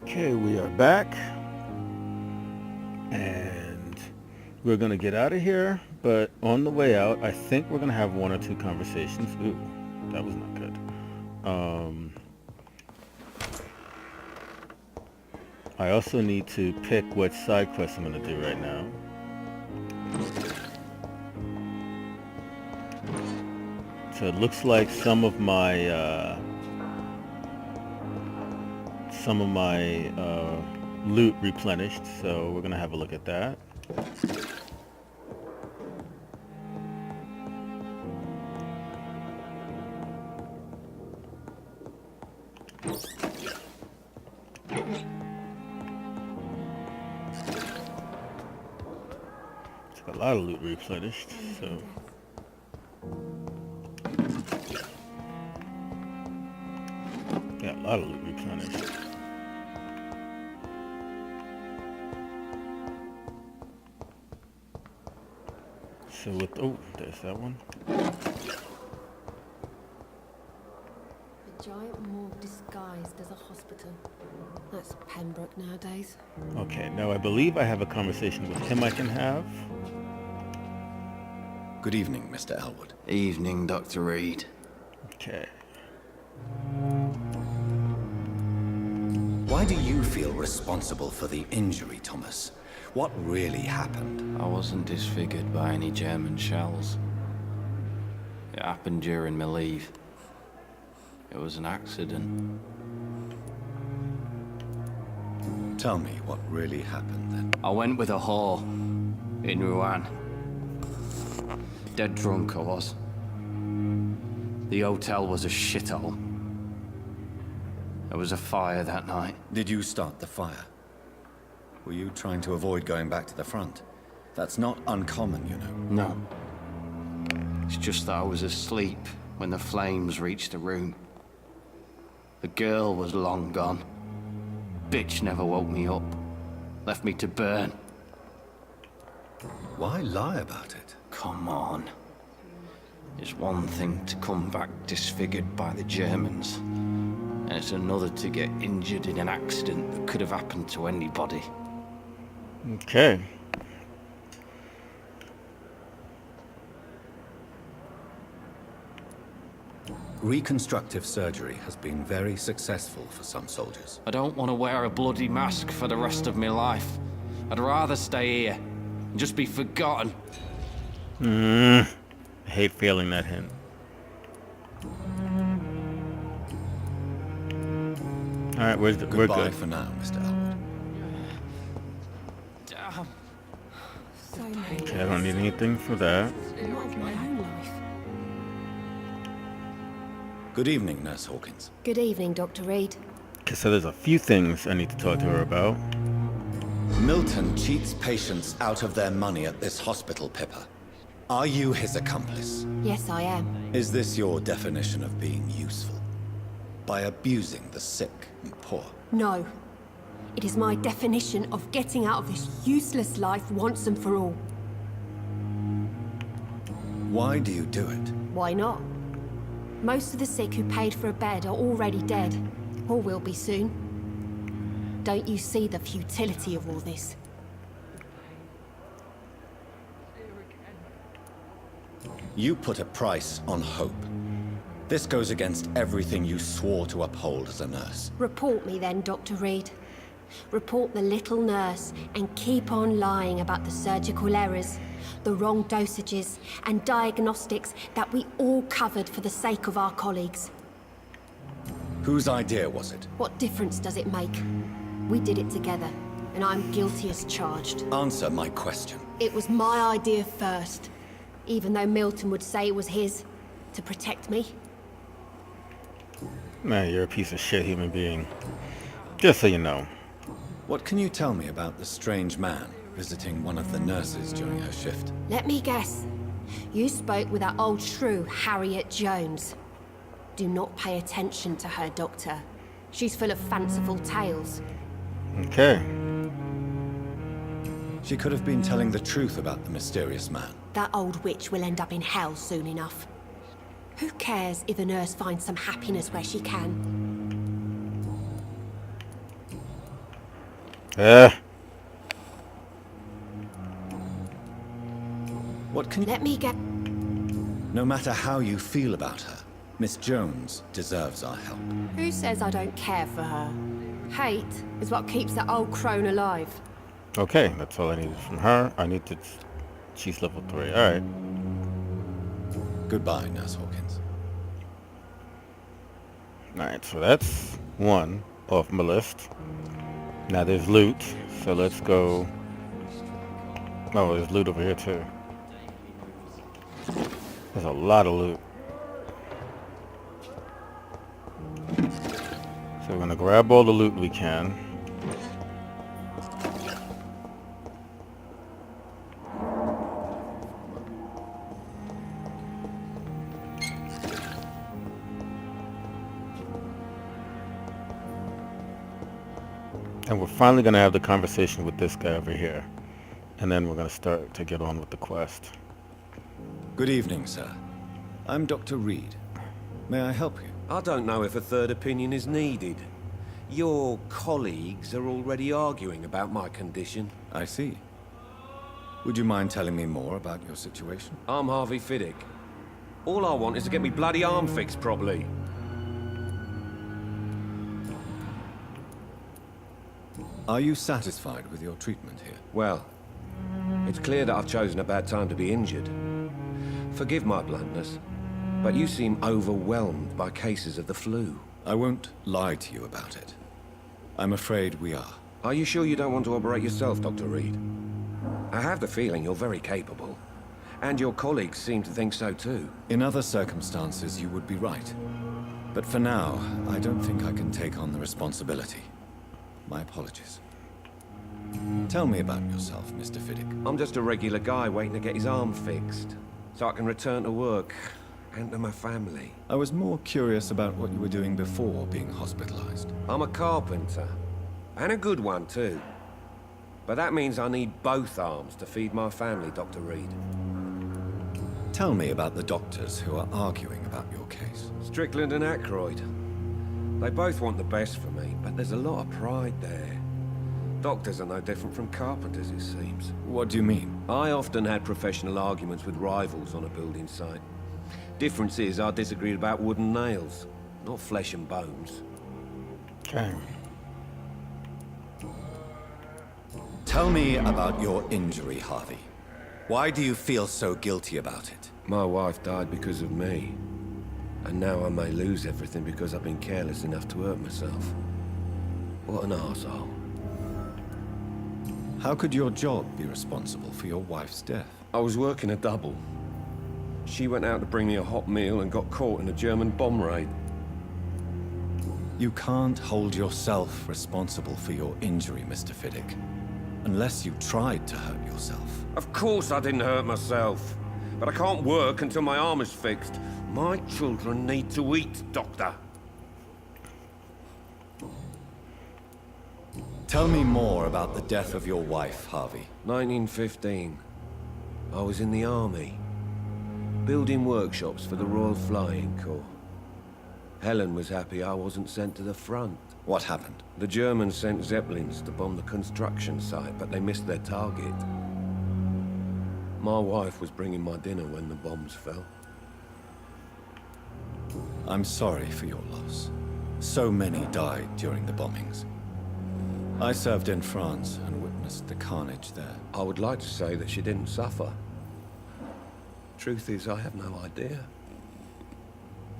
Okay, we are back, and we're gonna get out of here, but on the way out, I think we're gonna have one or two conversations. Ooh, that was not good. I also need to pick what side quest I'm gonna do right now. So it looks like some of my loot replenished, so we're gonna have a look at that. A lot of loot replenished, so yeah, a lot of loot replenished. So with there's that one. A giant morgue disguised as a hospital. That's Pembroke nowadays. Okay, now I believe I have a conversation with him I can have. Good evening, Mr. Elwood. Evening, Dr. Reid. Okay. Why do you feel responsible for the injury, Thomas? What really happened? I wasn't disfigured by any German shells. It happened during my leave. It was an accident. Tell me what really happened then. I went with a whore in Rouen. Dead drunk I was. The hotel was a shithole. There was a fire that night. Did you start the fire? Were you trying to avoid going back to the front? That's not uncommon, you know. No. It's just that I was asleep when the flames reached the room. The girl was long gone. Bitch never woke me up. Left me to burn. Why lie about it? Come on. It's one thing to come back disfigured by the Germans, and it's another to get injured in an accident that could have happened to anybody. Okay. Reconstructive surgery has been very successful for some soldiers. I don't want to wear a bloody mask for the rest of my life. I'd rather stay here and just be forgotten. I hate feeling that hint. Alright, we're Goodbye good. for now, Mr. Elwood. Damn. So many. Okay, I don't need anything for that. Not of my own life. Good evening, Nurse Hawkins. Good evening, Dr. Reid. Okay, so there's a few things I need to talk to her about. Milton cheats patients out of their money at this hospital, Pippa. Are you his accomplice? Yes, I am. Is this your definition of being useful? By abusing the sick and poor? No. It is my definition of getting out of this useless life once and for all. Why do you do it? Why not? Most of the sick who paid for a bed are already dead, or will be soon. Don't you see the futility of all this? You put a price on hope. This goes against everything you swore to uphold as a nurse. Report me then, Dr. Reid. Report the little nurse and keep on lying about the surgical errors, the wrong dosages and diagnostics that we all covered for the sake of our colleagues. Whose idea was it? What difference does it make? We did it together, and I'm guilty as charged. Answer my question. It was my idea first, even though Milton would say it was his, to protect me. Man, you're a piece of shit human being. Just so you know. What can you tell me about the strange man visiting one of the nurses during her shift? Let me guess. You spoke with that old shrew, Harriet Jones. Do not pay attention to her, Doctor. She's full of fanciful tales. Okay. She could have been telling the truth about the mysterious man. That old witch will end up in hell soon enough. Who cares if a nurse finds some happiness where she can? Eh. What can you... Let me get... No matter how you feel about her, Miss Jones deserves our help. Who says I don't care for her? Hate is what keeps that old crone alive. Okay, that's all I needed from her. I need to... She's level 3. Alright. Goodbye, Nurse Hawkins. Alright, so that's one off my list. Now there's loot, so let's go... Oh, there's loot over here too. There's a lot of loot. So we're gonna grab all the loot we can. And we're finally going to have the conversation with this guy over here. And then we're going to start to get on with the quest. Good evening, sir. I'm Dr. Reid. May I help you? I don't know if a third opinion is needed. Your colleagues are already arguing about my condition. I see. Would you mind telling me more about your situation? I'm Harvey Fiddick. All I want is to get me bloody arm fixed properly. Are you satisfied with your treatment here? Well, it's clear that I've chosen a bad time to be injured. Forgive my bluntness, but you seem overwhelmed by cases of the flu. I won't lie to you about it. I'm afraid we are. Are you sure you don't want to operate yourself, Dr. Reid? I have the feeling you're very capable, and your colleagues seem to think so too. In other circumstances, you would be right. But for now, I don't think I can take on the responsibility. My apologies. Tell me about yourself, Mr. Fiddick. I'm just a regular guy waiting to get his arm fixed, so I can return to work and to my family. I was more curious about what you were doing before being hospitalized. I'm a carpenter, and a good one too. But that means I need both arms to feed my family, Dr. Reid. Tell me about the doctors who are arguing about your case. Strickland and Aykroyd. They both want the best for me, but there's a lot of pride there. Doctors are no different from carpenters, it seems. What do you mean? I often had professional arguments with rivals on a building site. Difference is I disagreed about wooden nails, not flesh and bones. Okay. Tell me about your injury, Harvey. Why do you feel so guilty about it? My wife died because of me. And now I may lose everything because I've been careless enough to hurt myself. What an arsehole. How could your job be responsible for your wife's death? I was working a double. She went out to bring me a hot meal and got caught in a German bomb raid. You can't hold yourself responsible for your injury, Mr. Fiddick. Unless you tried to hurt yourself. Of course I didn't hurt myself. But I can't work until my arm is fixed. My children need to eat, Doctor. Tell me more about the death of your wife, Harvey. 1915. I was in the army. Building workshops for the Royal Flying Corps. Helen was happy I wasn't sent to the front. What happened? The Germans sent Zeppelins to bomb the construction site, but they missed their target. My wife was bringing my dinner when the bombs fell. I'm sorry for your loss. So many died during the bombings. I served in France and witnessed the carnage there. I would like to say that she didn't suffer. Truth is, I have no idea.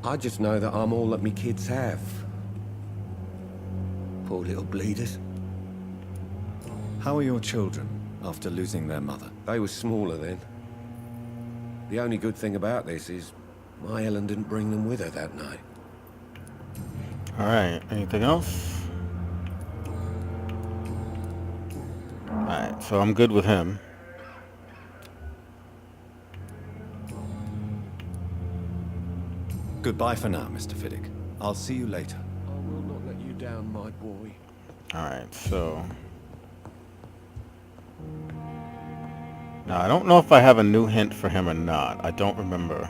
I just know that I'm all that me kids have. Poor little bleeders. How are your children after losing their mother? They were smaller then. The only good thing about this is my Helen didn't bring them with her that night. Alright, anything else? Alright, so I'm good with him. Goodbye for now, Mr. Fiddick. I'll see you later. I will not let you down, my boy. Alright, so... Now, I don't know if I have a new hint for him or not. I don't remember.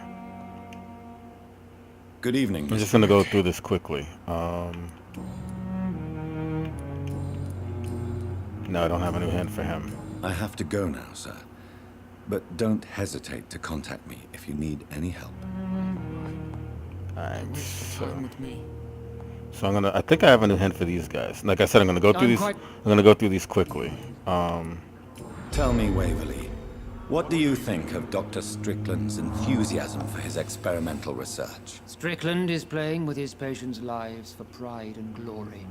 Good evening, I'm just gonna go through this quickly. No, I don't have a new hint for him. I have to go now, sir. But don't hesitate to contact me if you need any help. Alright, so with me. I think I have a new hint for these guys. Like I said, I'm gonna go through these. I'm gonna go through these quickly. Tell me, Waverly, what do you think of Dr. Strickland's enthusiasm for his experimental research? Strickland is playing with his patients' lives for pride and glory.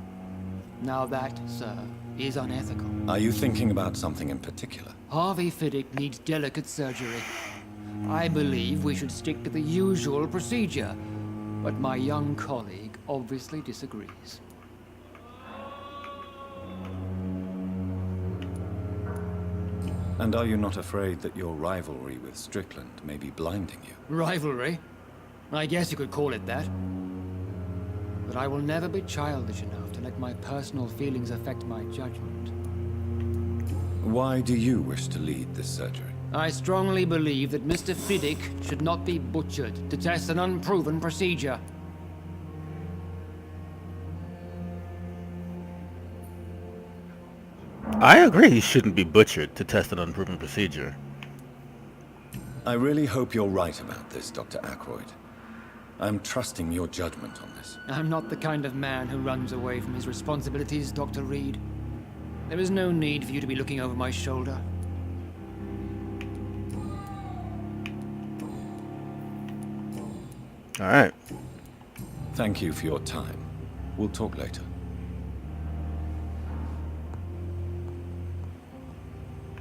Now that, sir, is unethical. Are you thinking about something in particular? Harvey Fiddick needs delicate surgery. I believe we should stick to the usual procedure, but my young colleague obviously disagrees. And are you not afraid that your rivalry with Strickland may be blinding you? Rivalry? I guess you could call it that. But I will never be childish enough to let my personal feelings affect my judgment. Why do you wish to lead this surgery? I strongly believe that Mr. Fiddick should not be butchered to test an unproven procedure. I agree he shouldn't be butchered to test an unproven procedure. I really hope you're right about this, Dr. Ackroyd. I'm trusting your judgment on this. I'm not the kind of man who runs away from his responsibilities, Dr. Reid. There is no need for you to be looking over my shoulder. Alright. Thank you for your time. We'll talk later.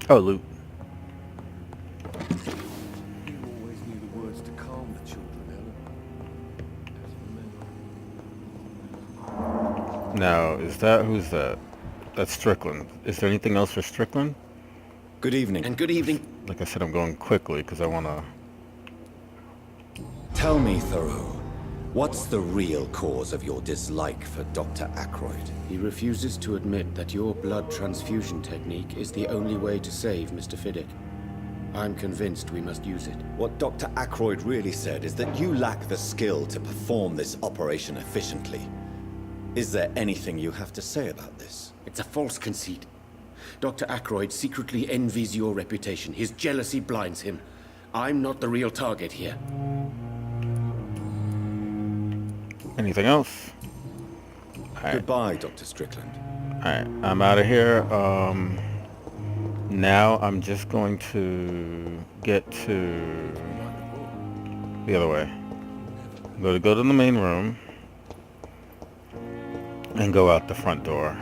Oh, loot. You always knew the words to calm the children, Helen. Now, who's that? That's Strickland. Is there anything else for Strickland? Good evening. And good evening. Like I said, I'm going quickly because I want to... Tell me, Thoreau, what's the real cause of your dislike for Dr. Ackroyd? He refuses to admit that your blood transfusion technique is the only way to save Mr. Fiddick. I'm convinced we must use it. What Dr. Ackroyd really said is that you lack the skill to perform this operation efficiently. Is there anything you have to say about this? It's a false conceit. Dr. Ackroyd secretly envies your reputation. His jealousy blinds him. I'm not the real target here. Anything else? Alright. Goodbye, Dr. Strickland. Alright, I'm out of here. Now I'm just going to get to the other way. I'm going to go to the main room and go out the front door.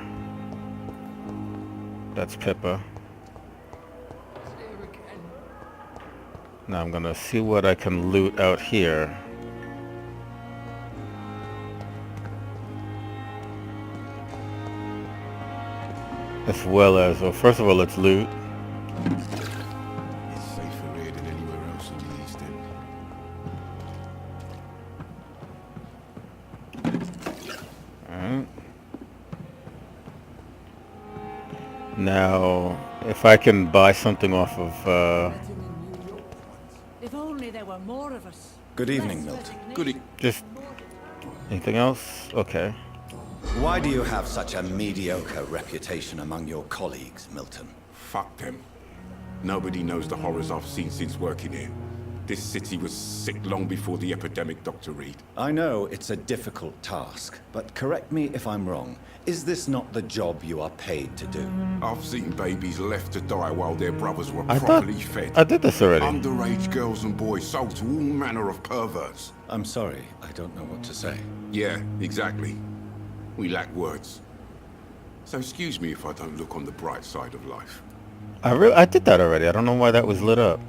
That's Pippa. Now I'm going to see what I can loot out here. As well as, well, first of all, let's loot. It's safer here than anywhere else in the East End. Alright. Now, if I can buy something off of, If only there were more of us. Good evening, Milton. just anything else? Okay. Why do you have such a mediocre reputation among your colleagues, Milton? Fuck them. Nobody knows the horrors I've seen since working here. This city was sick long before the epidemic, Dr. Reid. I know it's a difficult task, but correct me if I'm wrong. Is this not the job you are paid to do? I've seen babies left to die while their brothers were I thought properly fed. I did this already. Underage girls and boys sold to all manner of perverts. I'm sorry, I don't know what to say. Yeah, exactly. We lack words. So excuse me if I don't look on the bright side of life. I did that already. I don't know why that was lit up.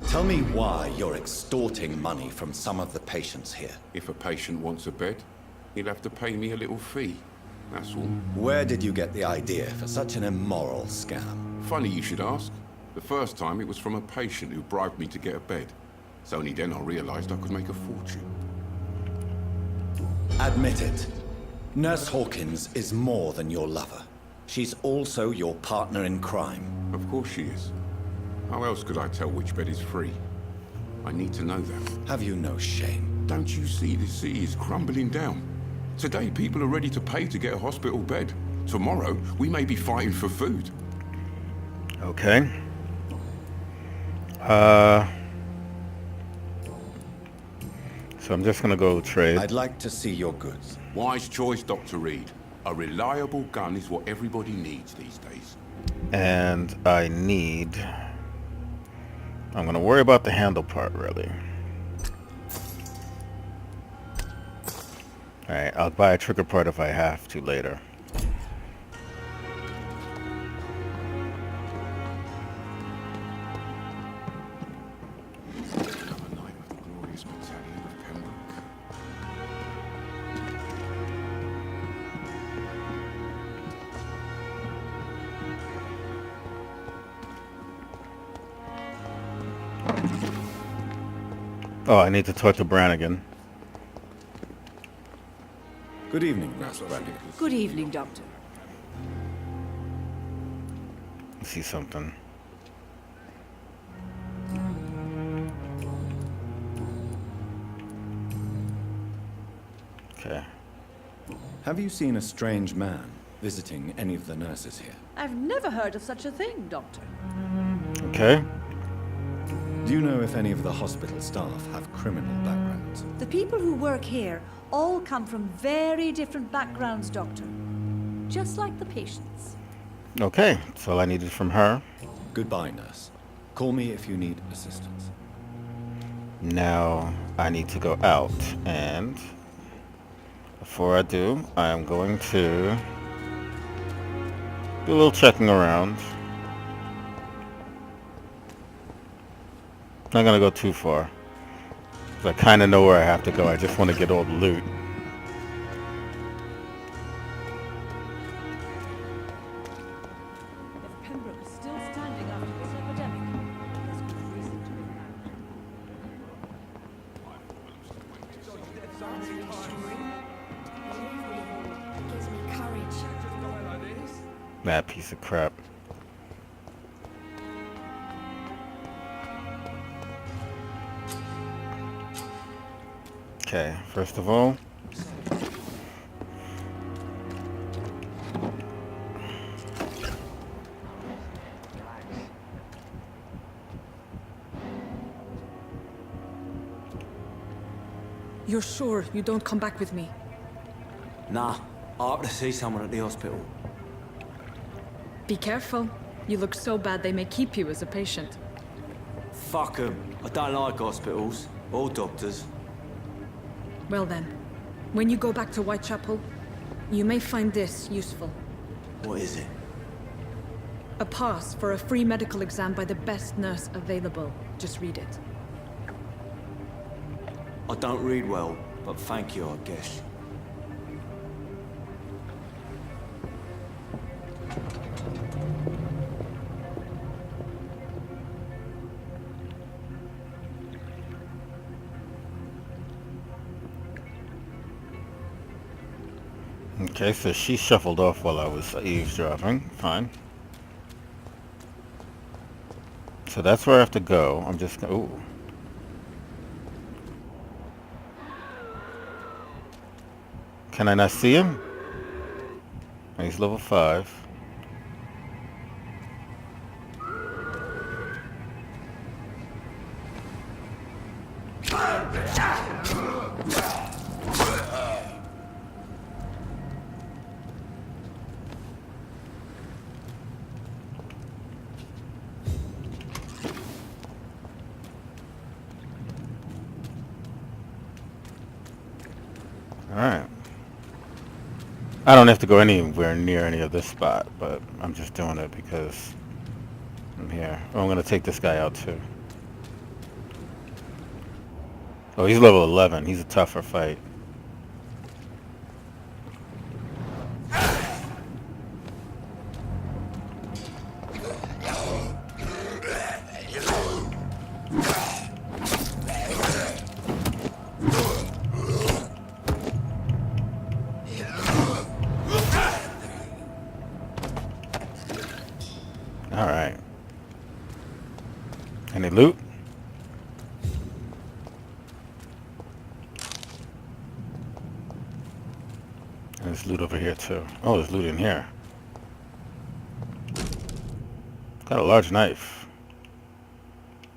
Tell me why you're extorting money from some of the patients here. If a patient wants a bed, he'll have to pay me a little fee. That's all. Where did you get the idea for such an immoral scam? Funny you should ask. The first time it was from a patient who bribed me to get a bed. It's only then I realized I could make a fortune. Admit it. Nurse Hawkins is more than your lover. She's also your partner in crime. Of course she is. How else could I tell which bed is free? I need to know that. Have you no shame? Don't you see this city is crumbling down? Today people are ready to pay to get a hospital bed. Tomorrow, we may be fighting for food. Okay. So I'm just gonna go trade. I'd like to see your goods. Wise choice, Dr. Reid. A reliable gun is what everybody needs these days. And I need... I'm gonna worry about the handle part, really. Alright, I'll buy a trigger part if I have to later. Oh, I need to talk to Brannigan. Good evening, Nurse Brannigan. Good evening, Doctor. Let's see something. Okay. Have you seen a strange man visiting any of the nurses here? I've never heard of such a thing, Doctor. Okay. Do you know if any of the hospital staff have criminal backgrounds? The people who work here all come from very different backgrounds, Doctor. Just like the patients. Okay, that's all I needed from her. Goodbye, nurse. Call me if you need assistance. Now I need to go out, and before I do, I am going to do a little checking around. Not gonna go too far, 'cause I kind of know where I have to go. I just want to get all the loot. If Pembroke is still standing after this epidemic, there's good reason to be mad. It gives me courage. That piece of crap. Okay, first of all, You're sure you don't come back with me? Nah, I ought to see someone at the hospital. Be careful. You look so bad they may keep you as a patient. Fuck 'em. I don't like hospitals. Or doctors. Well then, when you go back to Whitechapel, you may find this useful. What is it? A pass for a free medical exam by the best nurse available. Just read it. I don't read well, but thank you, I guess. okay, so she shuffled off while I was eavesdropping. Fine. So that's where I have to go. I'm just gonna... Ooh. Can I not see him? He's level 5. Alright. I don't have to go anywhere near any of this spot, but I'm just doing it because I'm here. Oh, I'm going to take this guy out too. Oh, he's level 11. He's a tougher fight. Alright. Any loot? And there's loot over here too. Oh, there's loot in here. Got a large knife.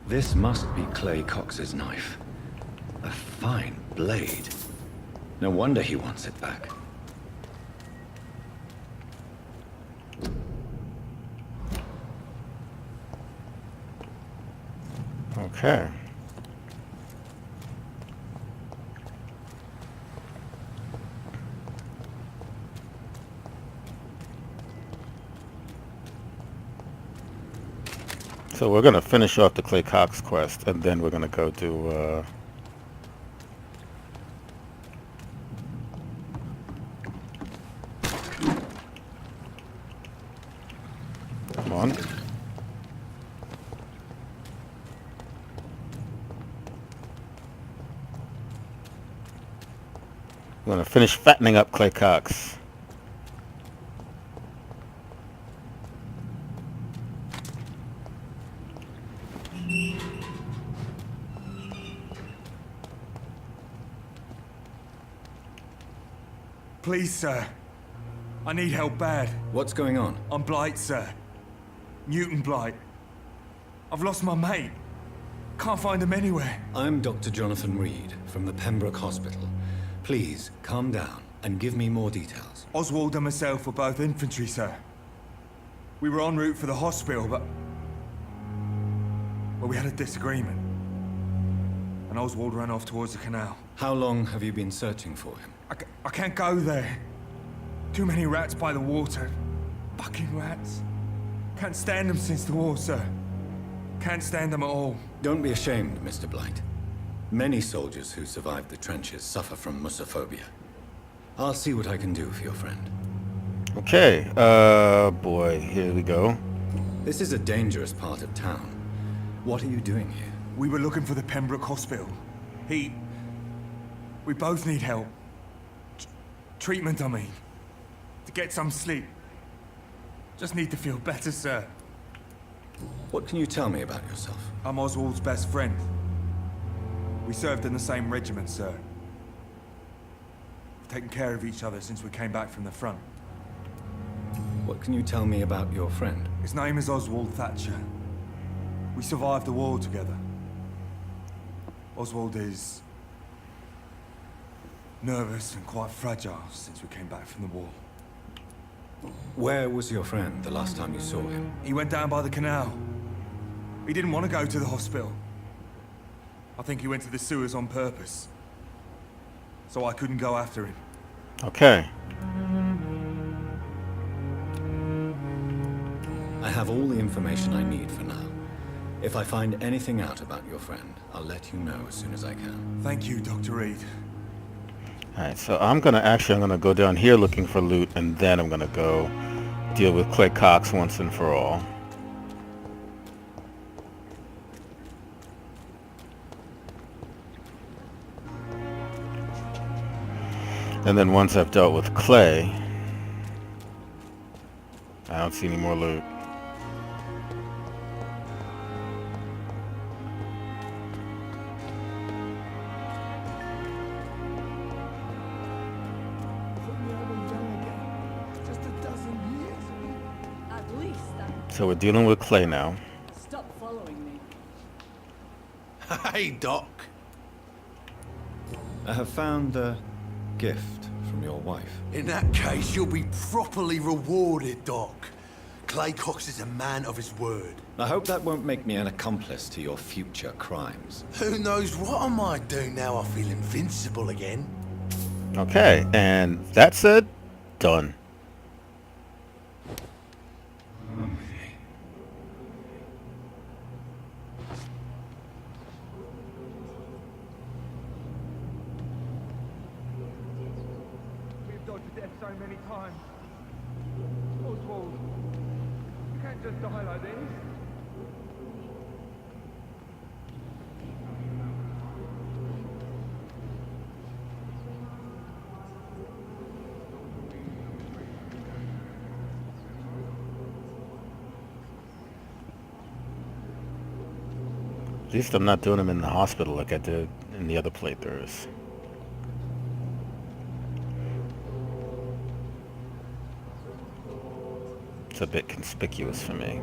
This must be Clay Cox's knife. A fine blade. No wonder he wants it back. Okay. So we're gonna finish off the Clay Cox quest, and then we're gonna go do come on. We're gonna finish fattening up Clay Cox. Please, sir. I need help bad. What's going on? I'm Blight, sir. Newton Blight. I've lost my mate. Can't find him anywhere. I'm Dr. Jonathan Reid from the Pembroke Hospital. Please, calm down and give me more details. Oswald and myself were both infantry, sir. We were en route for the hospital, but we had a disagreement. And Oswald ran off towards the canal. How long have you been searching for him? I can't go there. Too many rats by the water. Fucking rats. Can't stand them since the war, sir. Can't stand them at all. Don't be ashamed, Mr. Blight. Many soldiers who survived the trenches suffer from musophobia. I'll see what I can do for your friend. Okay, boy, here we go. This is a dangerous part of town. What are you doing here? We were looking for the Pembroke Hospital. We both need help. Treatment, I mean. To get some sleep. Just need to feel better, sir. What can you tell me about yourself? I'm Oswald's best friend. We served in the same regiment, sir. We've taken care of each other since we came back from the front. What can you tell me about your friend? His name is Oswald Thatcher. We survived the war together. Oswald is nervous and quite fragile since we came back from the war. Where was your friend the last time you saw him? He went down by the canal. He didn't want to go to the hospital. I think he went to the sewers on purpose. So I couldn't go after him. Okay. I have all the information I need for now. If I find anything out about your friend, I'll let you know as soon as I can. Thank you, Dr. Reid. Alright, so I'm gonna go down here looking for loot, and then I'm gonna go deal with Clay Cox once and for all. And then once I've dealt with Clay, I don't see any more loot. So we're dealing with Clay now. Stop following me. Hey, Doc. I have found a gift from your wife. In that case, you'll be properly rewarded, Doc. Clay Cox is a man of his word. I hope that won't make me an accomplice to your future crimes. Who knows what I might do now I feel invincible again. Okay, and that said, done. So many times. Oswald, you can't just die like this. At least I'm not doing them in the hospital like I did in the other playthroughs. It's a bit conspicuous for me.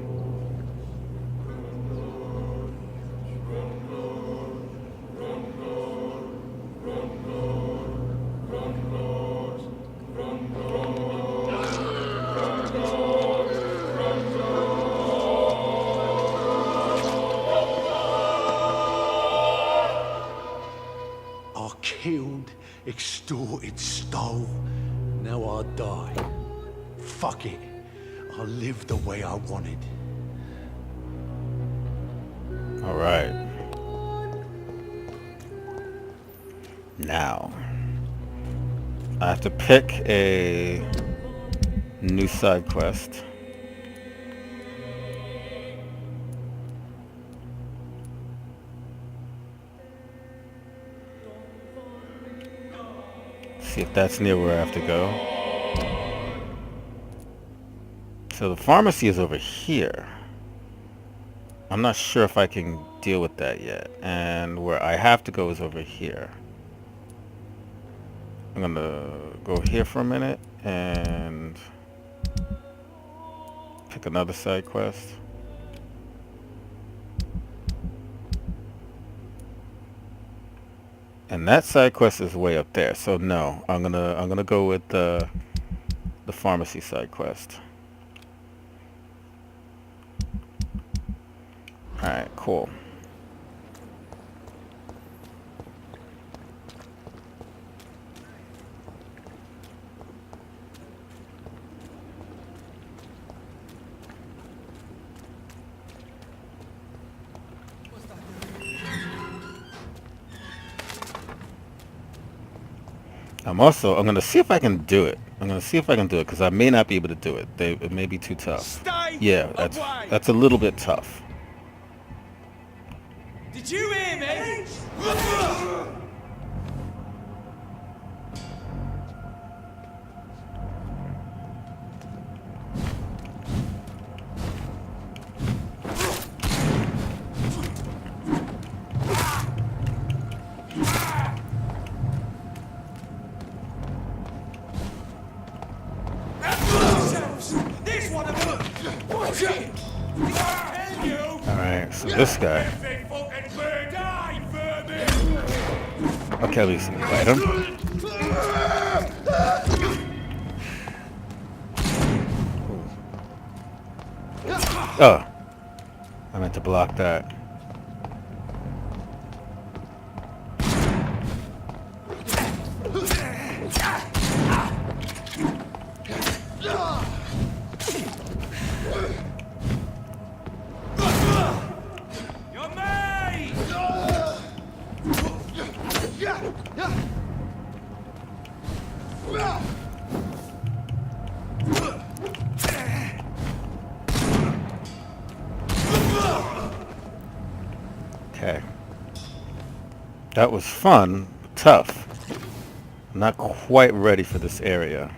I'd die. Fuck it. I'll live the way I wanted. All right. Now, I have to pick a new side quest. See if that's near where I have to go. So the pharmacy is over here. I'm not sure if I can deal with that yet. And where I have to go is over here. I'm gonna go here for a minute and pick another side quest. And that side quest is way up there. So no, I'm gonna go with the pharmacy side quest. All right, cool. I'm gonna see if I can do it. I'm gonna see if I can do it because I may not be able to do it. It may be too tough. Yeah, that's a little bit tough. Did you hear me? Alright, so this guy. Okay, at least fight him. Oh, I meant to block that. Okay. That was fun, but tough. I'm not quite ready for this area.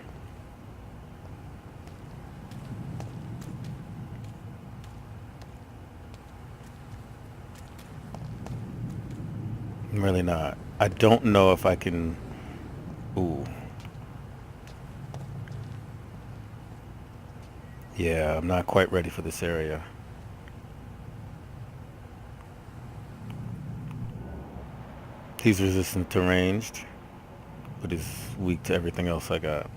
I'm really not. I don't know if I can... Ooh. Yeah, I'm not quite ready for this area. He's resistant to ranged, but he's weak to everything else I got.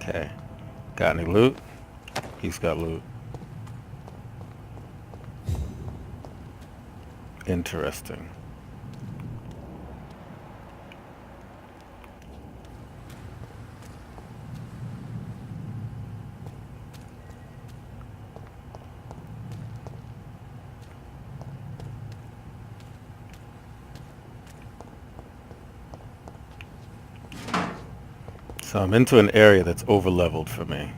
Okay. Got any loot? He's got loot. Interesting. So I'm into an area that's over-leveled for me.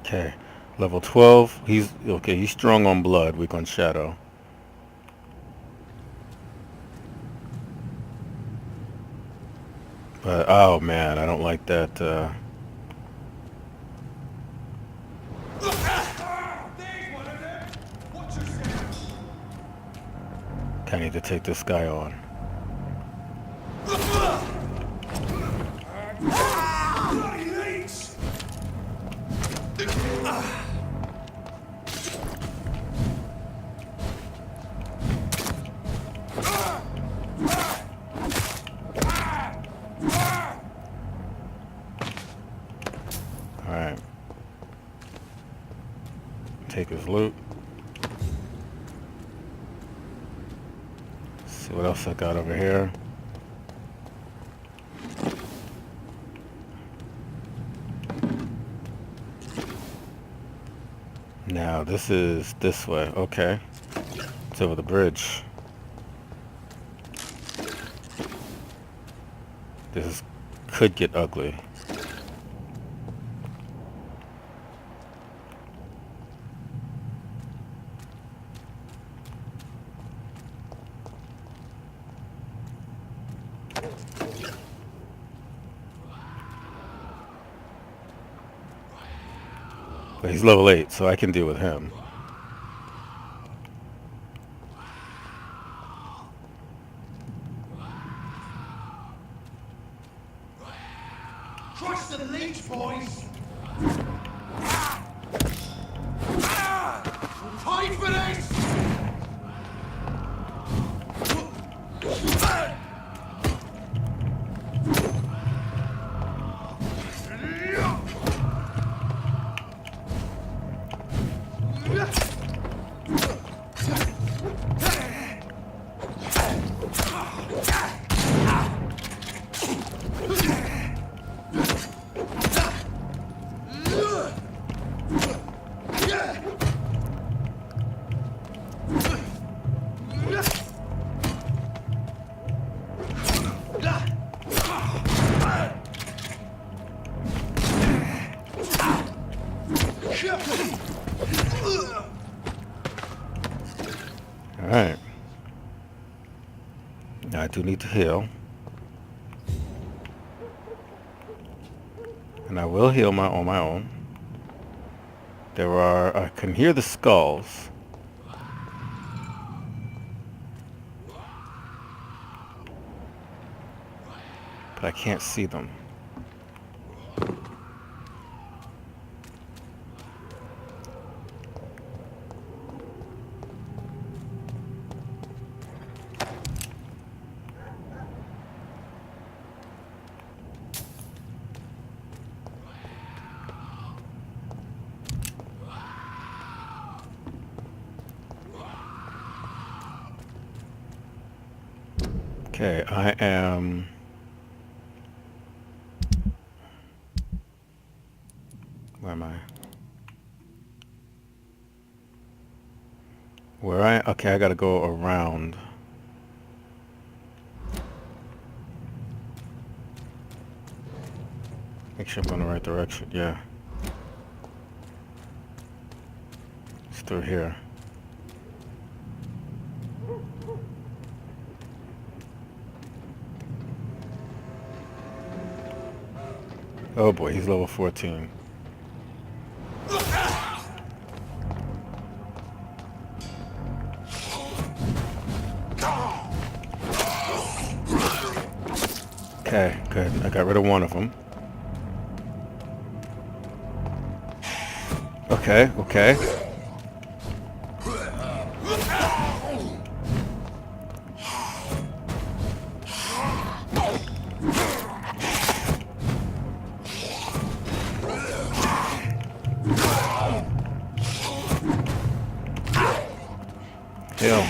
Okay. Level 12. He's okay. He's strong on blood, weak on shadow. But oh man, I don't like that. I need to take this guy on. Alright. Take his loot. See what else I got over here. Now this is this way. Okay. It's over the bridge. This could get ugly. But he's level 8, so I can deal with him. Trust the leech, boys! Fight for this! Alright. Now I do need to heal. And I will heal on my own. I can hear the skulls. But I can't see them. Okay, I am... Where am I? Okay, I gotta go around. Make sure I'm going the right direction, yeah. It's through here. Oh boy, he's level 14. Okay, good. I got rid of one of them. Okay, okay. Heal.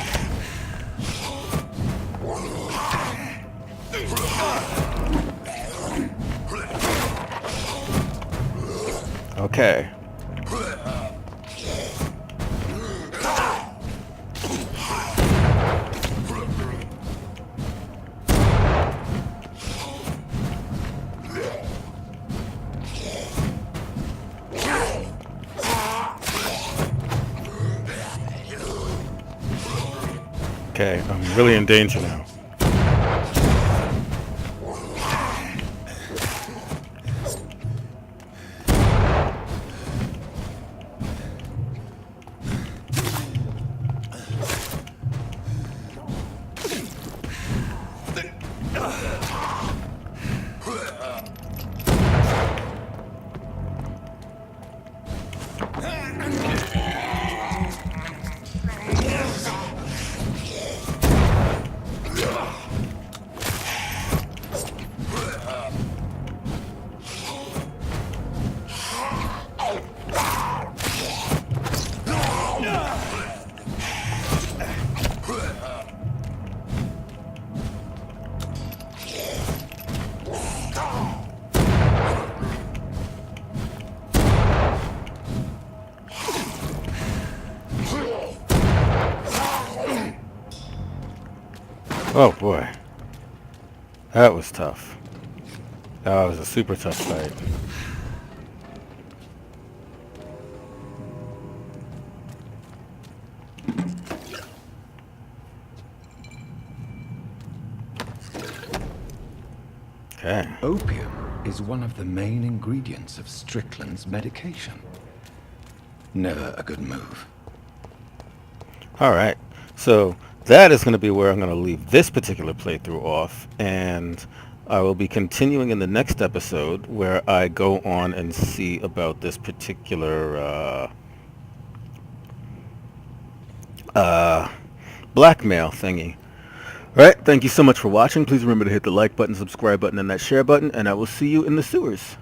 Okay. Okay, I'm really in danger now. Oh boy. That was tough. That was a super tough fight. Okay. Opium is one of the main ingredients of Strickland's medication. Never a good move. Alright. So that is going to be where I'm going to leave this particular playthrough off, and I will be continuing in the next episode where I go on and see about this particular blackmail thingy. Alright, thank you so much for watching. Please remember to hit the like button, subscribe button, and that share button, and I will see you in the sewers.